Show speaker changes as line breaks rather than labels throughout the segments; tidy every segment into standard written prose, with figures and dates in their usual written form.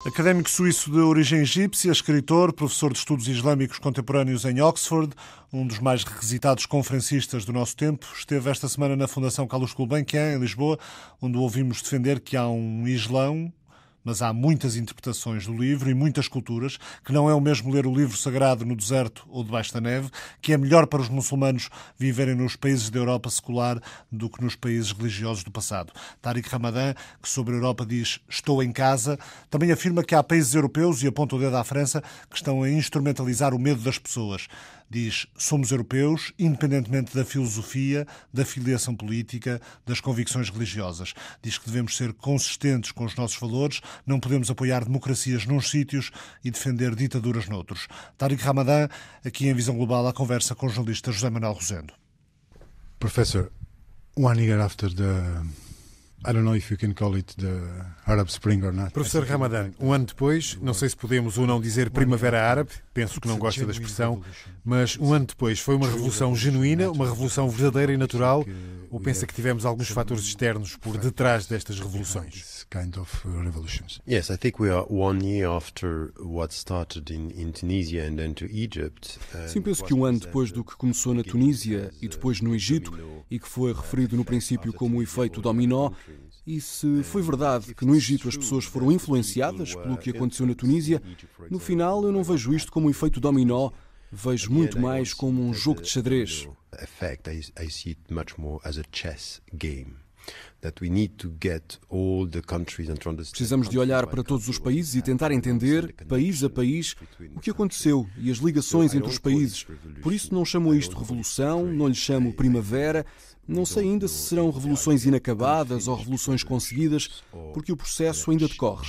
Académico suíço de origem egípcia, escritor, professor de estudos islâmicos contemporâneos em Oxford, um dos mais requisitados conferencistas do nosso tempo, esteve esta semana na Fundação Carlos Gulbenkian, em Lisboa, onde o ouvimos defender que há um Islão, mas há muitas interpretações do livro e muitas culturas, que não é o mesmo ler o livro sagrado no deserto ou debaixo da neve, que é melhor para os muçulmanos viverem nos países da Europa secular do que nos países religiosos do passado. Tariq Ramadan, que sobre a Europa diz "estou em casa", também afirma que há países europeus, e aponta o dedo à França, que estão a instrumentalizar o medo das pessoas. Diz, somos europeus, independentemente da filosofia, da filiação política, das convicções religiosas. Diz que devemos ser consistentes com os nossos valores, não podemos apoiar democracias nos sítios e defender ditaduras noutros. Tariq Ramadan, aqui em Visão Global, à conversa com o jornalista José Manuel Rosendo.
Professor, 1 year after I don't know if you can call it the Arab Spring or not.
Professor Ramadan, um ano depois, não sei se podemos ou não dizer Primavera Árabe, penso que não gosta da expressão, mas um ano depois foi uma revolução genuína, uma revolução verdadeira e natural, ou pensa que tivemos alguns fatores externos por detrás destas revoluções?
Yes, I think we are 1 year after what started in Tunisia and then to Egypt.
Sim, penso que um ano depois do que começou na Tunísia e depois no Egito, e que foi referido no princípio como o efeito dominó, e se foi verdade que no Egito as pessoas foram influenciadas pelo que aconteceu na Tunísia, no final eu não vejo isto como um efeito dominó, vejo muito mais como um jogo de xadrez.
I see it much more as a chess game.
Precisamos de olhar para todos os países e tentar entender, país a país, o que aconteceu e as ligações entre os países. Por isso não chamo isto revolução, não lhe chamo primavera. Não sei ainda se serão revoluções inacabadas ou revoluções conseguidas, porque o processo ainda decorre.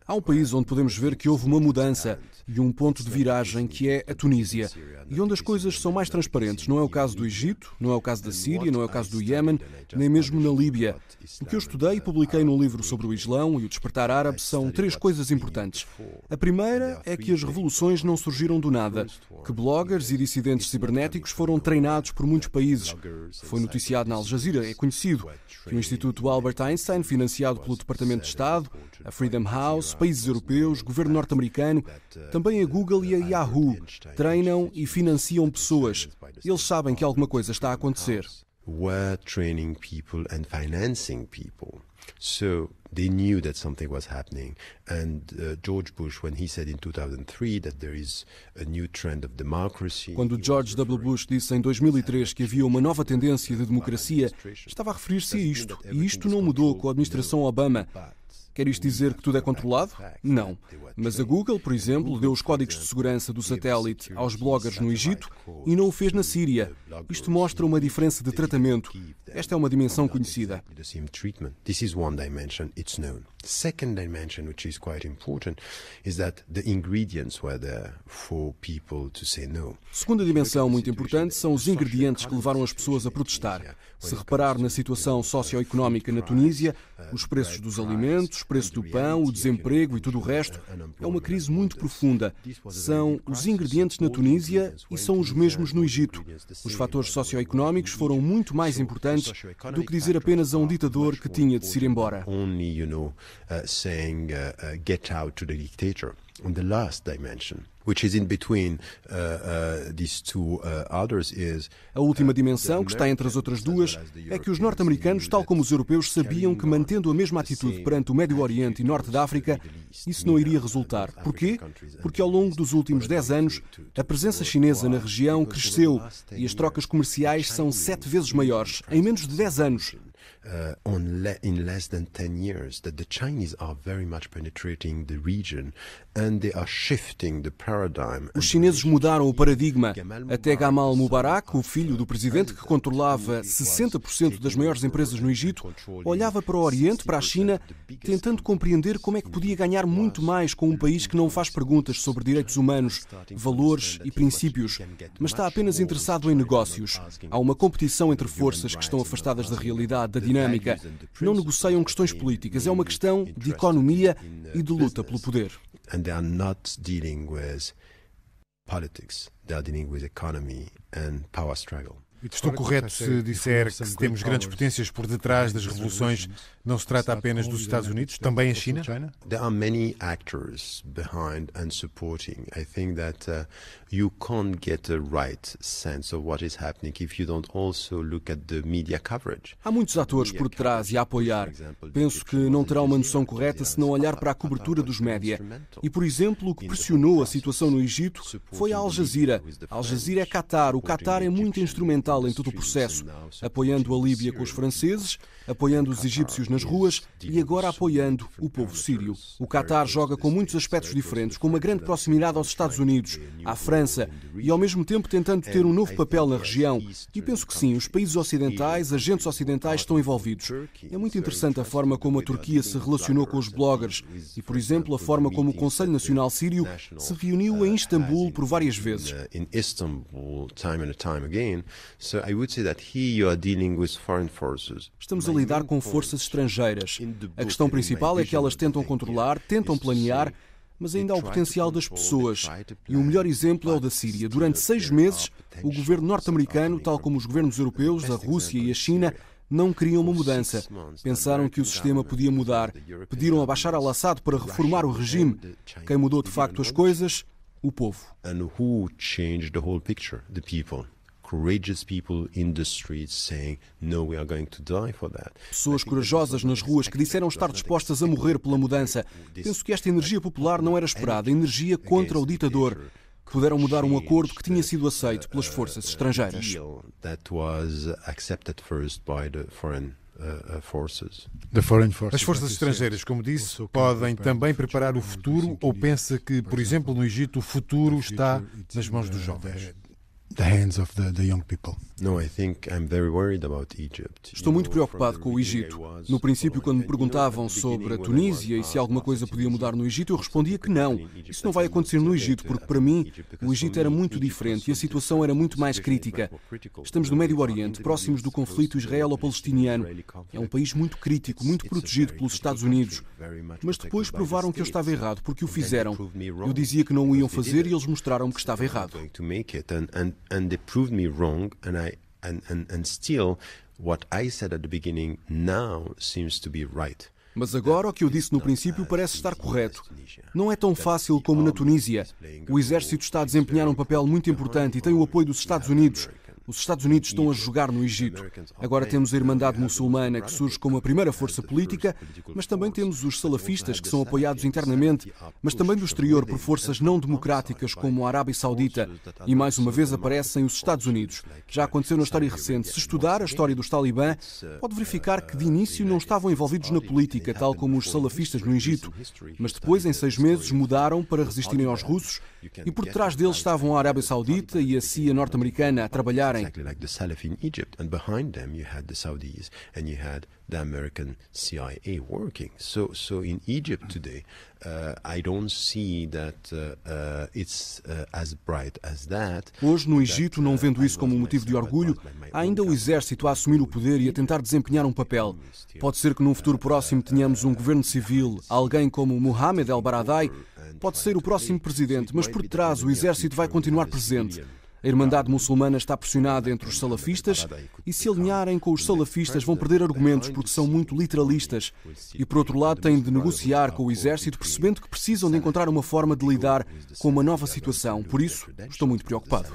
Há um país onde podemos ver que houve uma mudança e um ponto de viragem, que é a Tunísia, e onde as coisas são mais transparentes. Não é o caso do Egito, não é o caso da Síria, não é o caso do Iémen, nem mesmo na Líbia. O que eu estudei e publiquei no livro sobre o Islão e o despertar árabe são 3 coisas importantes. A primeira é que as revoluções não surgiram do nada, que bloggers e dissidentes cibernéticos foram treinados por muitos países. Foi noticiado na Al Jazeera, é conhecido, que o Instituto Albert Einstein, financiado pelo Departamento de Estado, a Freedom House, países europeus, governo norte-americano, também a Google e a Yahoo treinam e financiam pessoas. Eles sabem que alguma coisa está a acontecer.
Were training people and financing people. So they knew that something was happening. And George Bush, when he said in 2003 that there is a new trend of democracy.
Quando George W. Bush disse em 2003 que havia uma nova tendência de democracia, estava a referir-se a isto. E isto não mudou com a administração Obama. Quer isto dizer que tudo é controlado? Não. Mas a Google, por exemplo, deu os códigos de segurança do satélite aos bloggers no Egito e não o fez na Síria. Isto mostra uma diferença de tratamento. Esta é uma dimensão conhecida.
This is one dimension, it's known. Second dimension, which is quite important, is that the ingredients were there for people to say no.
Segunda dimensão muito importante são os ingredientes que levaram as pessoas a protestar. Se reparar na situação socioeconómica na Tunísia, os preços dos alimentos, o preço do pão, o desemprego e tudo o resto, é uma crise muito profunda. São os ingredientes na Tunísia e são os mesmos no Egito. Os fatores socioeconómicos foram muito mais importantes do que dizer apenas a um ditador que tinha de se ir embora.
Get out to the dictator. And the last dimension, which is in between these two others, is
a última dimensão, que está entre as outras duas, é que os norte-americanos, tal como os europeus, sabiam que mantendo a mesma atitude perante o Médio Oriente e Norte da África, isso não iria resultar. Porquê? Porque ao longo dos últimos 10 anos, a presença chinesa na região cresceu e as trocas comerciais são 7 vezes maiores, em menos de 10 anos.
In less than 10 years, that the Chinese are very much penetrating the region and they are shifting the paradigm.
Os chineses mudaram o paradigma. Até Gamal Mubarak, o filho do presidente que controlava 60% das maiores empresas no Egito, olhava para o Oriente, para a China, tentando compreender como é que podia ganhar muito mais com um país que não faz perguntas sobre direitos humanos, valores e princípios, mas está apenas interessado em negócios. Há uma competição entre forças que estão afastadas da realidade, da dinâmica. Não negociam questões políticas, é uma questão de economia e de luta pelo poder.
And they are not dealing with politics, they are dealing with economy and power struggle.
Estou correto se disser que se temos grandes potências por detrás das revoluções, não se trata apenas dos Estados Unidos, também a China?
There are many actors behind and supporting. I think that you can't get a right sense of what is happening if you don't also look at the media coverage.
Há muitos atores por detrás e a apoiar. Penso que não terá uma noção correta se não olhar para a cobertura dos média. E, por exemplo, o que pressionou a situação no Egito foi a Al Jazeera. A Al Jazeera é Qatar. O Qatar é muito instrumental em todo o processo, apoiando a Líbia com os franceses, apoiando os egípcios nas ruas e agora apoiando o povo sírio. O Qatar joga com muitos aspectos diferentes, com uma grande proximidade aos Estados Unidos, à França e ao mesmo tempo tentando ter um novo papel na região. E penso que sim, os países ocidentais, agentes ocidentais estão envolvidos. É muito interessante a forma como a Turquia se relacionou com os bloggers e, por exemplo, a forma como o Conselho Nacional Sírio se reuniu em Istambul por várias vezes. Estamos a lidar com forças estrangeiras. A questão principal é que elas tentam controlar, tentam planear, mas ainda há o potencial das pessoas. E o melhor exemplo é o da Síria. Durante 6 meses, o governo norte-americano, tal como os governos europeus, a Rússia e a China, não queriam uma mudança. Pensaram que o sistema podia mudar. Pediram a Bashar al-Assad para reformar o regime. Quem mudou de facto as coisas? O povo.
And who changed the whole picture? The people. Courageous people in the streets saying, no, we are going to die for that.
Pessoas corajosas nas ruas que disseram estar dispostas a morrer pela mudança. Penso que esta energia popular não era esperada, energia contra o ditador. Puderam mudar um acordo que tinha sido aceito pelas forças estrangeiras.
As forças estrangeiras, como disse, podem também preparar o futuro ou pensa que, por exemplo, no Egito, o futuro está nas mãos dos jovens?
The hands of the young people.
No, I think I'm very worried about Egypt.
Estou muito preocupado com o Egito. No princípio, quando me perguntavam sobre a Tunísia e se alguma coisa podia mudar no Egito, eu respondia que não. Isso não vai acontecer no Egito, porque para mim o Egito era muito diferente e a situação era muito mais crítica. Estamos no Médio Oriente, próximos do conflito israelo-palestiniano. É um país muito crítico, muito protegido pelos Estados Unidos. Mas depois provaram que eu estava errado, porque o fizeram. Eu dizia que não o iam fazer e eles mostraram-me que estava errado.
And they proved me wrong, and still what I said at the beginning now seems to be right.
Mas agora o que eu disse no princípio parece estar correto. Não é tão fácil como na Tunísia. O exército está a desempenhar um papel muito importante e tem o apoio dos Estados Unidos. Os Estados Unidos estão a jogar no Egito. Agora temos a Irmandade Muçulmana, que surge como a primeira força política, mas também temos os salafistas, que são apoiados internamente, mas também do exterior por forças não democráticas, como a Arábia Saudita. E mais uma vez aparecem os Estados Unidos. Já aconteceu na história recente. Se estudar a história dos Talibã, pode verificar que de início não estavam envolvidos na política, tal como os salafistas no Egito. Mas depois, em 6 meses, mudaram para resistirem aos russos e por detrás deles estavam a Arábia Saudita e a CIA norte-americana a trabalharem.
Exactly like the Salaf in Egypt, and behind them you had the Saudis and you had the American CIA working. So in Egypt today, I don't see that it's as bright as that.
Hoje no Egito, não vendo isso como um motivo de orgulho, há ainda o exército a assumir o poder e a tentar desempenhar um papel. Pode ser que num futuro próximo tenhamos um governo civil, alguém como Mohamed El-Baradei, pode ser o próximo presidente, mas por detrás o exército vai continuar presente. A Irmandade Muçulmana está pressionada entre os salafistas e se alinharem com os salafistas vão perder argumentos porque são muito literalistas. E por outro lado têm de negociar com o exército percebendo que precisam de encontrar uma forma de lidar com uma nova situação. Por isso, estou muito preocupado.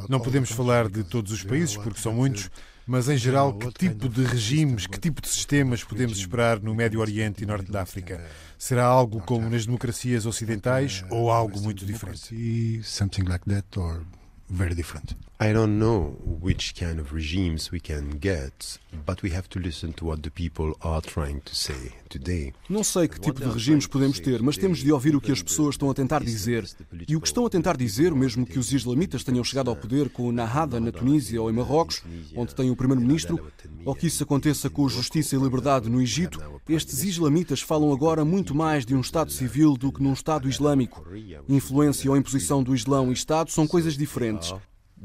Não podemos falar de todos os países porque são muitos, mas em geral, que tipo de regimes, que tipo de sistemas podemos esperar no Médio Oriente e Norte da África? Será algo como nas democracias ocidentais ou algo muito diferente?
Something like that or very different.
I don't know which kind of regimes we can get, but we have to listen to what the people are trying to say today.
Não sei que tipo de regimes podemos ter, mas temos de ouvir o que as pessoas estão a tentar dizer. E o que estão a tentar dizer, mesmo que os islamitas tenham chegado ao poder com o Nahada na Tunísia ou em Marrocos, onde tem o primeiro-ministro, ou que isso aconteça com justiça e liberdade no Egito, estes islamitas falam agora muito mais de um Estado civil do que num Estado islâmico. Influência ou imposição do Islão e Estado são coisas diferentes.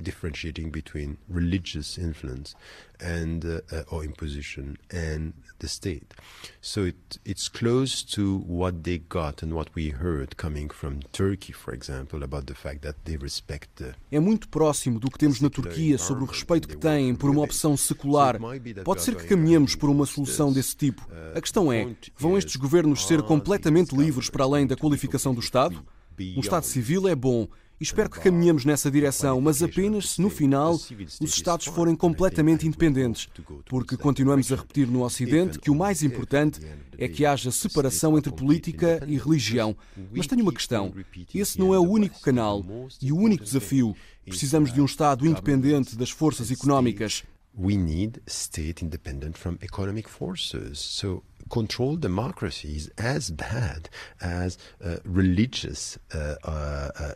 differentiating between religious influence and or imposition and the state. So it's close to what they got and what we heard coming from Turkey, for example, about the fact that they respect the...
É muito próximo do que temos na Turquia sobre o respeito que têm por uma opção secular. Pode ser que caminhemos por uma solução desse tipo. A questão é, vão estes governos ser completamente livres para além da qualificação do Estado? Um Estado civil é bom. E espero que caminhemos nessa direção, mas apenas se, no final, os Estados forem completamente independentes, porque continuamos a repetir no Ocidente que o mais importante é que haja separação entre política e religião. Mas tenho uma questão. Esse não é o único canal e o único desafio. Precisamos de um Estado independente das forças económicas.
We need state independent from economic forces. So controlled democracy is as bad as religious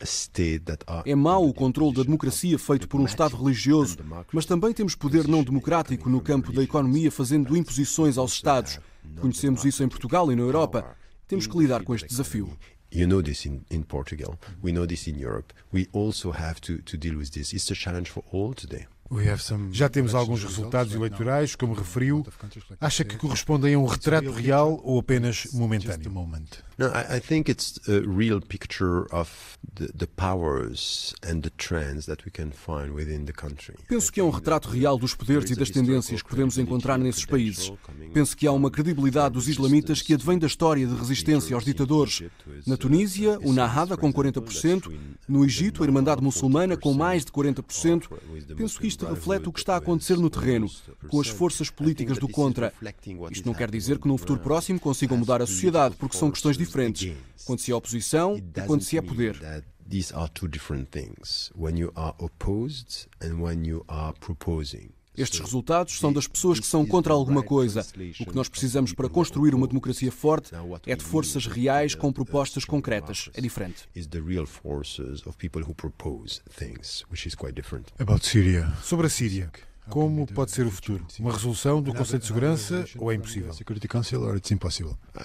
state that are...
É mau o controle da democracia feito por um Estado religioso, mas também temos poder não democrático no campo da economia fazendo imposições aos Estados. Conhecemos isso em Portugal e na Europa. Temos que lidar com este desafio.
You know this in Portugal. We know this in Europe. We also have to deal with this. It's a challenge for all today.
Já temos alguns resultados eleitorais, como referiu. Acha que correspondem a um retrato real ou apenas momentâneo?
No, I think it's a real picture of the powers and the trends that we can find within the country.
Penso que é um retrato real dos poderes e das tendências que podemos encontrar nesses países. Penso que há uma credibilidade dos islamitas que advém da história de resistência aos ditadores. Na Tunísia, o Nahada com 40%, no Egito, a Irmandade Muçulmana com mais de 40%. Penso que isto reflete o que está a acontecer no terreno, com as forças políticas do contra. Isto não quer dizer que num futuro próximo consigam mudar a sociedade, porque são questões diferentes, quando se é oposição e quando se é poder.
These are two different things, when you are opposed and when you are proposing.
Estes resultados são das pessoas que são contra alguma coisa. O que nós precisamos para construir uma democracia forte é de forças reais com propostas concretas. É diferente.
Sobre a Síria, como pode ser o futuro? Uma resolução do Conselho de Segurança ou é impossível?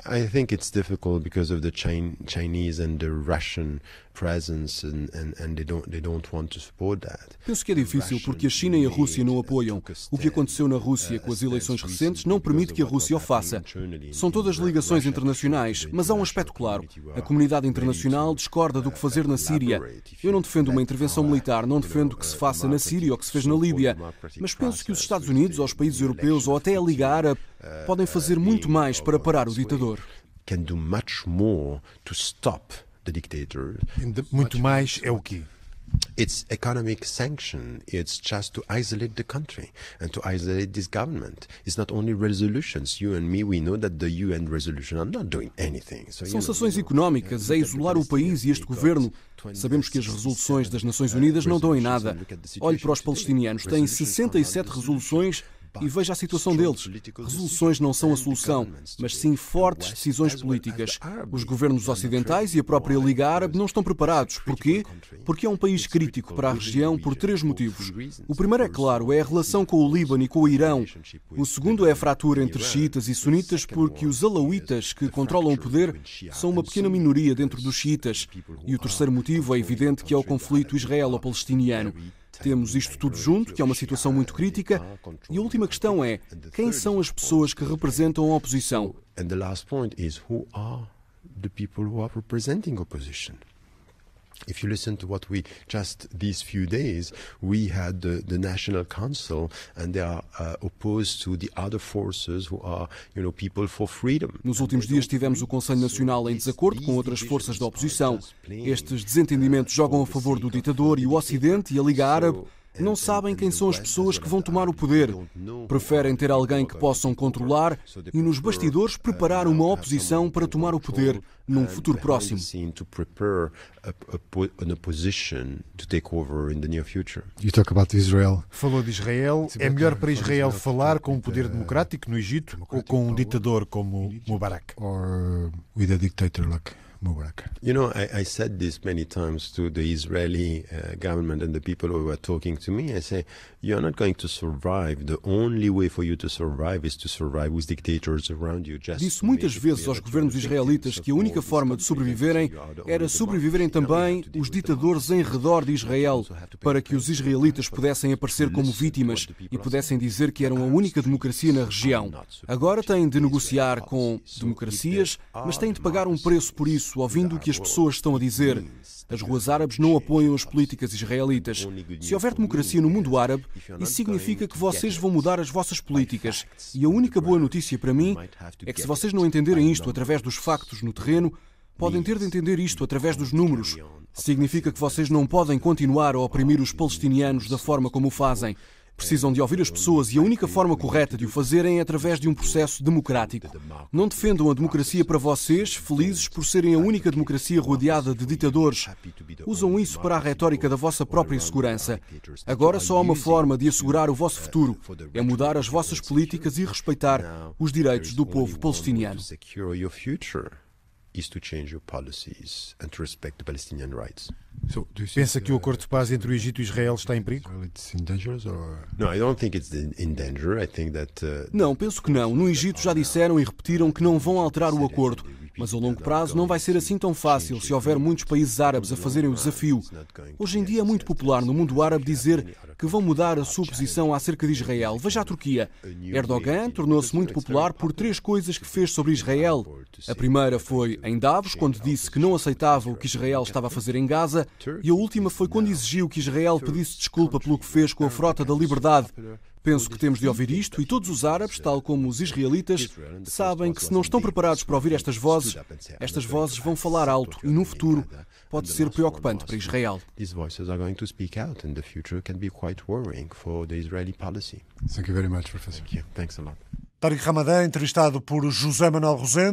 I think it's difficult because of the Chinese and the Russian presence and they don't want to support that.
Penso que é difícil porque a China e a Rússia não apoiam. O que aconteceu na Rússia com as eleições recentes não permite que a Rússia o faça. São todas ligações internacionais, mas há um aspecto claro. A comunidade internacional discorda do que fazer na Síria. Eu não defendo uma intervenção militar, não defendo que se faça na Síria ou que se fez na Líbia, mas penso que os Estados Unidos, ou os países europeus, ou até a Liga Árabe, podem fazer muito mais para parar o ditador.
Can do much more to stop the dictator.
Muito mais é o quê?
It's economic sanction. It's just to isolate the country and to isolate this government. It's not only resolutions. You and me, we know that the UN resolution are not doing anything.
São sanções económicas, é isolar o país e este governo. Sabemos que as resoluções das Nações Unidas não dão em nada. Olhe para os palestinianos, têm 67 resoluções e veja a situação deles. Resoluções não são a solução, mas sim fortes decisões políticas. Os governos ocidentais e a própria Liga Árabe não estão preparados. Porquê? Porque é um país crítico para a região por 3 motivos. O primeiro, é claro, é a relação com o Líbano e com o Irão. O segundo é a fratura entre xiitas e sunitas, porque os alauítas, que controlam o poder, são uma pequena minoria dentro dos xiitas. E o terceiro motivo é evidente, que é o conflito israelo-palestiniano. Temos isto tudo junto, que é uma situação muito crítica. E a última questão é, quem são as pessoas que representam a oposição?
And the last point is, who are the people who are representing opposition? If you listen to what we just these few days, we had the National Council, and they are opposed to the other forces who are, people for freedom.
Nos últimos dias tivemos o Conselho Nacional em desacordo com outras forças da oposição. Estes desentendimentos jogam a favor do ditador e o Ocidente e a Liga Árabe não sabem quem são as pessoas que vão tomar o poder. Preferem ter alguém que possam controlar e, nos bastidores, preparar uma oposição para tomar o poder num futuro próximo.
Falou de Israel. É melhor para Israel falar com um poder democrático no Egito ou com um ditador como Mubarak?
Or with a dictator like Mubarak.
You know, I said this many times to the Israeli government and the people who were talking to me. I say, you're not going to survive. The only way for you to survive is to survive with dictators around you.
Disse muitas vezes aos governos israelitas que a única forma de sobreviverem era sobreviverem também os ditadores em redor de Israel, para que os israelitas pudessem aparecer como vítimas e pudessem dizer que eram a única democracia na região. Agora têm de negociar com democracias, mas têm de pagar um preço por isso, ouvindo o que as pessoas estão a dizer. As ruas árabes não apoiam as políticas israelitas. Se houver democracia no mundo árabe, isso significa que vocês vão mudar as vossas políticas. E a única boa notícia para mim é que se vocês não entenderem isto através dos factos no terreno, podem ter de entender isto através dos números. Significa que vocês não podem continuar a oprimir os palestinianos da forma como o fazem. Precisam de ouvir as pessoas e a única forma correta de o fazerem é através de um processo democrático. Não defendam a democracia para vocês, felizes por serem a única democracia rodeada de ditadores. Usam isso para a retórica da vossa própria segurança. Agora só há uma forma de assegurar o vosso futuro. É mudar as vossas políticas e respeitar os direitos do povo palestiniano.
Is to change your policies and to respect the Palestinian rights.
Pensa que o acordo de paz entre o Egito e Israel está em perigo?
No, I don't think it's in danger. I think that
Não, penso que não. No Egito já disseram e repetiram que não vão alterar o acordo. Mas a longo prazo não vai ser assim tão fácil se houver muitos países árabes a fazerem o desafio. Hoje em dia é muito popular no mundo árabe dizer que vão mudar a sua posição acerca de Israel. Veja a Turquia. Erdogan tornou-se muito popular por 3 coisas que fez sobre Israel. A primeira foi em Davos, quando disse que não aceitava o que Israel estava a fazer em Gaza, e a última foi quando exigiu que Israel pedisse desculpa pelo que fez com a Frota da Liberdade. Penso que temos de ouvir isto e todos os árabes, tal como os israelitas, sabem que se não estão preparados para ouvir estas vozes vão falar alto e no futuro pode ser preocupante para Israel.
These voices are going to speak out and the future can be quite worrying for the Israeli policy.
Thank you very much, Professor.
Thank you. Thanks a lot.
Tariq Ramadan, entrevistado por José Manuel Rosendo.